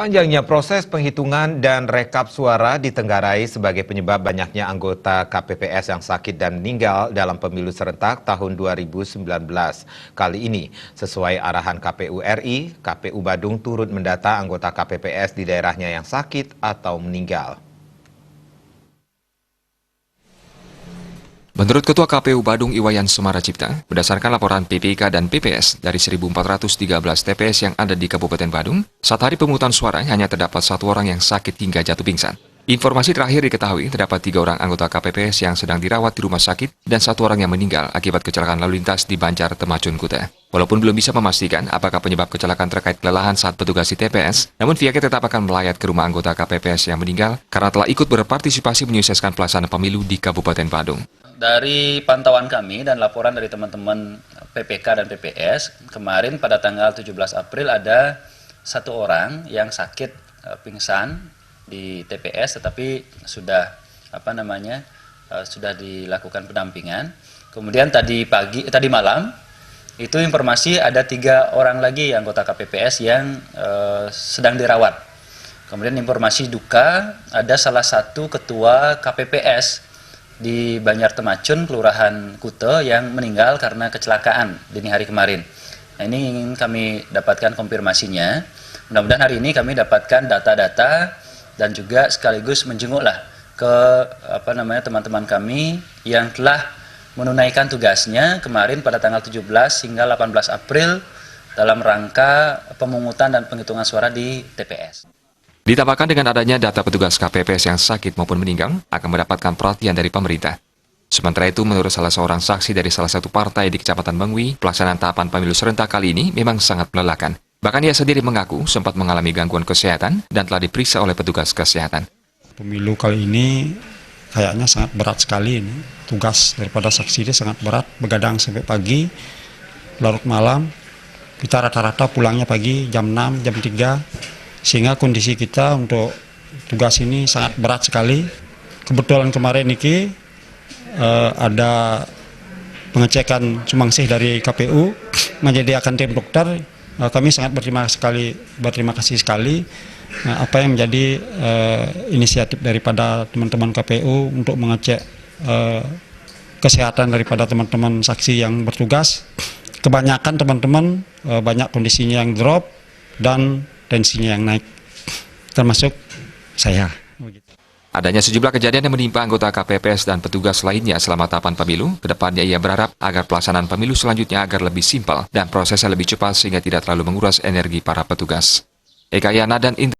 Panjangnya proses penghitungan dan rekap suara ditenggarai sebagai penyebab banyaknya anggota KPPS yang sakit dan meninggal dalam pemilu serentak tahun 2019. Kali ini, sesuai arahan KPU RI, KPU Badung turut mendata anggota KPPS di daerahnya yang sakit atau meninggal. Menurut Ketua KPU Badung Iwayan Sumaracipta, berdasarkan laporan PPK dan PPS dari 1.413 TPS yang ada di Kabupaten Badung, saat hari pemungutan suara hanya terdapat satu orang yang sakit hingga jatuh pingsan. Informasi terakhir diketahui terdapat 3 orang anggota KPPS yang sedang dirawat di rumah sakit dan 1 orang yang meninggal akibat kecelakaan lalu lintas di Banjar, Temacun, Kuta. Walaupun belum bisa memastikan apakah penyebab kecelakaan terkait kelelahan saat petugas di TPS, namun pihaknya tetap akan melayat ke rumah anggota KPPS yang meninggal karena telah ikut berpartisipasi menyukseskan pelaksanaan pemilu di Kabupaten Badung. Dari pantauan kami dan laporan dari teman-teman PPK dan PPS, kemarin pada tanggal 17 April ada 1 orang yang sakit pingsan di TPS, tetapi sudah sudah dilakukan pendampingan. Kemudian tadi malam itu informasi ada 3 orang lagi anggota KPPS yang sedang dirawat. Kemudian informasi duka ada salah satu ketua KPPS di Banjar Temacun, Kelurahan Kute yang meninggal karena kecelakaan dini hari kemarin. Nah, ini ingin kami dapatkan konfirmasinya. Mudah-mudahan hari ini kami dapatkan data-data dan juga sekaligus menjenguklah ke teman-teman kami yang telah menunaikan tugasnya kemarin pada tanggal 17 hingga 18 April dalam rangka pemungutan dan penghitungan suara di TPS. Ditambahkan dengan adanya data petugas KPPS yang sakit maupun meninggal akan mendapatkan perhatian dari pemerintah. Sementara itu, menurut salah seorang saksi dari salah satu partai di Kecamatan Bangwi, pelaksanaan tahapan pemilu serentak kali ini memang sangat melelahkan. Bahkan ia sendiri mengaku sempat mengalami gangguan kesehatan dan telah diperiksa oleh petugas kesehatan. Pemilu kali ini kayaknya sangat berat sekali ini. Tugas daripada saksi ini sangat berat, begadang sampai pagi, larut malam. Kita rata-rata pulangnya pagi jam 6, jam 3. Sehingga kondisi kita untuk tugas ini sangat berat sekali. Kebetulan kemarin ini ada pengecekan sumangsih dari KPU menyediakan tim dokter. Kami sangat berterima kasih sekali apa yang menjadi inisiatif daripada teman-teman KPU untuk mengecek kesehatan daripada teman-teman saksi yang bertugas. Kebanyakan teman-teman banyak kondisinya yang drop dan tensinya yang naik, termasuk saya. Adanya sejumlah kejadian yang menimpa anggota KPPS dan petugas lainnya selama tahapan pemilu, kedepannya ia berharap agar pelaksanaan pemilu selanjutnya agar lebih simpel dan prosesnya lebih cepat sehingga tidak terlalu menguras energi para petugas. Eka Yana dan